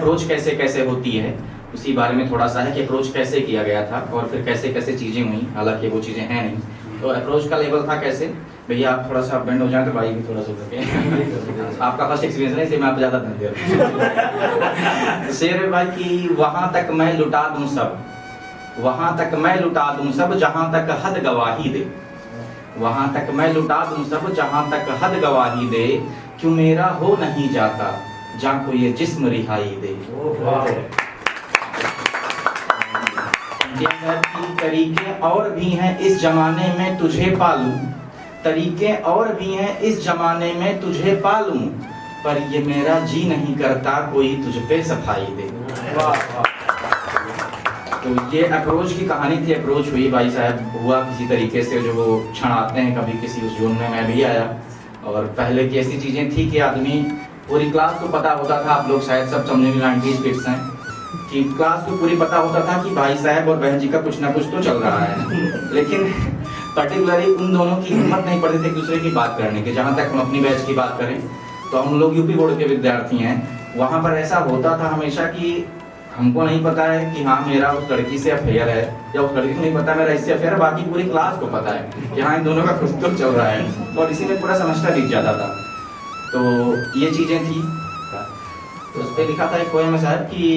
Approach कैसे कैसे होती है उसी बारे में थोड़ा सा है कि अप्रोच कैसे किया गया था और फिर कैसे कैसे चीज़ें हुई, हालांकि वो चीज़ें हैं नहीं। तो अप्रोच का लेवल था कैसे, भैया आप थोड़ा सा बेंड हो जाए तो भाई भी थोड़ा सा करके आपका फर्स्ट एक्सपीरियंस नहीं, इसलिए मैं आपको ज़्यादा धन दे रहा हूँ। शेर भाई कि वहाँ तक मैं लुटा दूँ सब, वहाँ तक मैं लुटा दूँ सब जहाँ तक हद गवाही दे, वहाँ तक मैं लुटा दूँ सब जहाँ तक हद गवाही दे, क्यों मेरा हो नहीं जाता जहाँ को ये जिस्म रिहाई दे। तरीके और भी हैं इस जमाने में तुझे पालूं, तरीके और भी हैं इस जमाने में तुझे पालूं, पर ये मेरा जी नहीं करता कोई तुझ पे सफाई दे। तो ये अप्रोच की कहानी थी। अप्रोच हुई भाई साहब, हुआ किसी तरीके से, जो वो क्षण आते हैं कभी किसी उस जोन में मैं भी आया। और पहले की ऐसी चीज़ें थी कि आदमी, पूरी क्लास को पता होता था, आप लोग शायद सब समझने में 90s किड्स हैं, कि क्लास को पूरी पता होता था कि भाई साहब और बहन जी का कुछ ना कुछ तो चल रहा है, लेकिन पर्टिकुलरली उन दोनों की हिम्मत नहीं पड़ती थी एक दूसरे की बात करने की। जहाँ तक हम अपनी बैच की बात करें तो हम लोग यूपी बोर्ड के विद्यार्थी हैं, वहाँ पर ऐसा होता था हमेशा कि हमको नहीं पता है कि हाँ मेरा उस लड़की से अफेयर है, या उस लड़की को नहीं पता मेरा इससे अफेयर है, बाकी पूरी क्लास को पता है कि हाँ इन दोनों का कुछ तो चल रहा है, और इसी में पूरा सेमेस्टर बीत जाता था। तो ये चीज़ें थी। तो उस पर लिखा था एक पोएम साहब की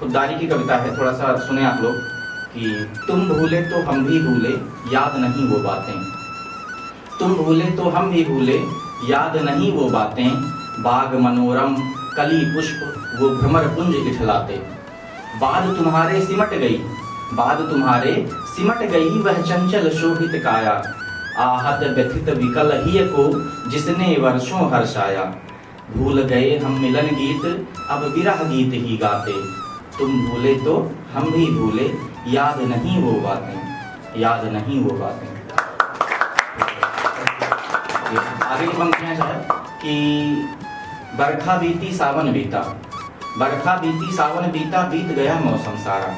खुददारी की कविता है, थोड़ा सा सुने आप लोग, कि तुम भूले तो हम भी भूले याद नहीं वो बातें, तुम भूले तो हम भी भूले याद नहीं वो बातें, बाग मनोरम कली पुष्प वो भ्रमर पुंज इठलाते, बाद तुम्हारे सिमट गई, बाद तुम्हारे सिमट गई वह चंचल शोभित काया, आहत व्यथित विकल ही को जिसने वर्षों हर्षाया, भूल गए हम मिलन गीत अब विरह गीत ही गाते, तुम भूले तो हम भी भूले याद नहीं वो बातें, याद नहीं वो बातें। आगे की पंक्तियां है कि बरखा बीती सावन बीता, बरखा बीती सावन बीता बीत गया मौसम सारा,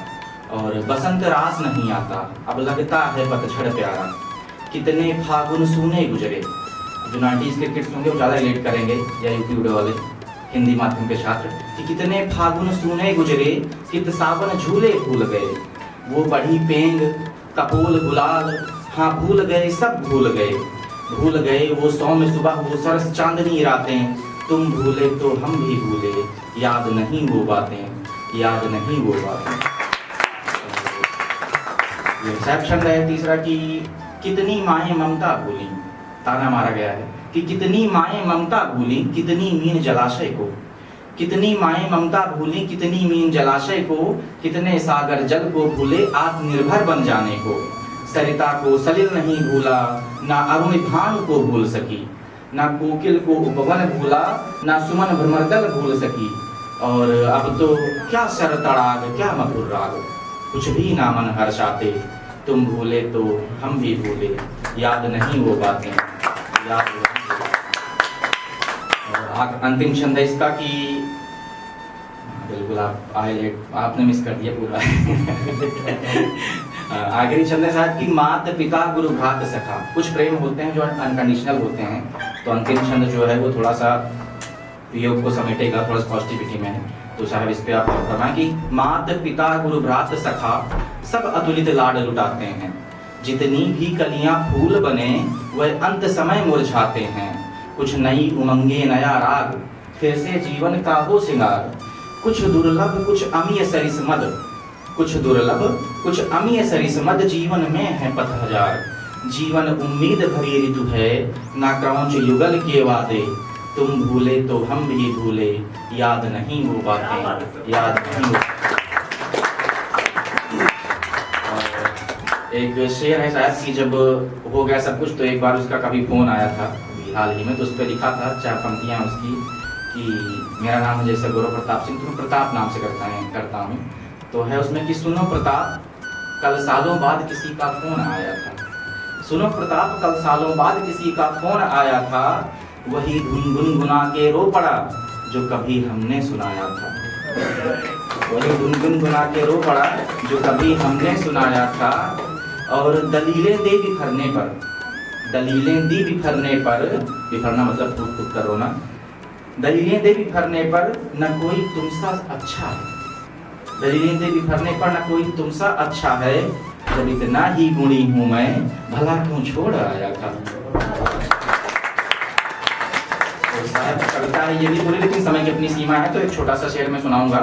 और बसंत रास नहीं आता अब लगता है पतझड़ प्यारा, कितने फागुन सूने गुजरे। जो 90s के किड्स होंगे वो ज़्यादा रिलेट करेंगे, या यूपी वीडियो वाले हिंदी माध्यम के छात्र, कि कितने फागुन सूने गुजरे कित सावन झूले भूल गए, वो बढ़ी पेंग कपोल गुलाल हाँ भूल गए सब भूल गए, भूल गए वो सौम्य सुबह वो सरस चांदनी रातें, तुम भूले तो हम भी भूले याद नहीं वो बातें, याद नहीं वो बातें। एक्सेप्शन है तीसरा कि कितनी माएँ ममता भूली, ताना मारा गया है कि कितनी माएँ ममता भूली कितनी मीन जलाशय को, कितनी माएँ ममता भूली कितनी मीन जलाशय को, कितने सागर जल को भूले आत्मनिर्भर बन जाने को, सरिता को सलिल नहीं भूला ना अरुण भानु को भूल सकी, ना कोकिल को उपवन भूला ना सुमन भ्रमरदल भूल सकी, और अब तो क्या सर तड़ाग क्या मधुर राग, कुछ भी ना मन हर्षाते, तुम भूले तो हम भी भूले याद नहीं वो बातें, याद नहीं। और अंतिम छंद है इसका कि बिल्कुल आप आए लेट, आपने मिस कर दिया पूरा। आखिरी छंद है साहब कि मात पिता गुरु भ्रात सखा। कुछ प्रेम होते हैं जो अनकंडीशनल होते हैं, तो अंतिम छंद जो है वो थोड़ा सा वियोग को समेटेगा, थोड़ा सा पॉजिटिविटी में है। तो साहब इस पे आप फरमाएं कि मात पिता गुरु भ्रात सखा सब अतुलित लाड लुटाते हैं, जितनी भी कलियां फूल बने वह अंत समय मुरझाते हैं, कुछ नई उमंगे नया राग फिर से जीवन का हो सिंगार, कुछ दुर्लभ कुछ अमीय सरिस मद, कुछ दुर्लभ कुछ अमीय सरिस मद, जीवन में है पथ हजार, जीवन उम्मीद भरी ऋतु है ना क्रौंच युगल के वादे, तुम भूले तो हम भी भूले याद नहीं वो बातें, याद नहीं वो। एक शेर है शायद कि जब हो गया सब कुछ तो एक बार उसका कभी फोन आया था हाल ही में, तो उस पर लिखा था 4 पंक्तियां उसकी कि मेरा नाम जैसे गौरव प्रताप सिंह, तुम्हें प्रताप नाम से करता हूँ, तो है उसमें कि सुनो प्रताप कल सालों बाद किसी का फोन आया था, सुनो प्रताप कल सालों बाद किसी का फोन आया था, वही धुन गुनगुना के रो पड़ा जो कभी हमने सुनाया था, वही धुन गुनगुना के रो पड़ा जो कभी हमने सुनाया था, और दलीलें दे बिखरने पर, दलीलें दी बिखरने पर, बिखरना मतलब खुद खुद का रोना, दलीलें दे बिखरने पर न कोई तुमसा अच्छा है, दलीलें दे बिखरने पर न कोई तुमसा अच्छा है, जब इतना ही गुणी हूं मैं भला क्यों छोड़ आया था। तो साहब कविता है ये भी पूरी, लेकिन समय की अपनी सीमा है, तो एक छोटा सा शेर मैं सुनाऊंगा,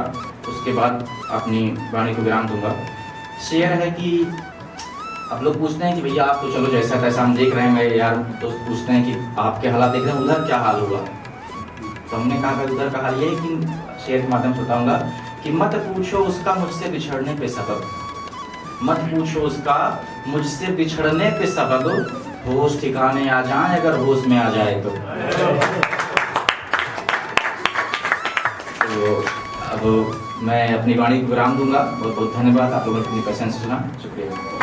उसके बाद अपनी वाणी को विराम दूंगा। शेर है कि आप लोग पूछते हैं कि भैया आप तो चलो जैसा तैसा हम देख रहे हैं, मैं यार दोस्त पूछते हैं कि आपके हालात देख रहे हैं, उधर क्या हाल हुआ। तो हमने कहा कि उधर का हाल ये है कि शेर के माध्यम से बताऊंगा कि मत पूछो उसका मुझसे बिछड़ने पे सबब, मत पूछो उसका मुझसे बिछड़ने पे सबब, होश ठिकाने आ जाए अगर होश में आ जाए तो अब मैं अपनी वाणी को विराम दूंगा। बहुत बहुत धन्यवाद, आप लोगों ने अपनी पैसेंस सुना, शुक्रिया।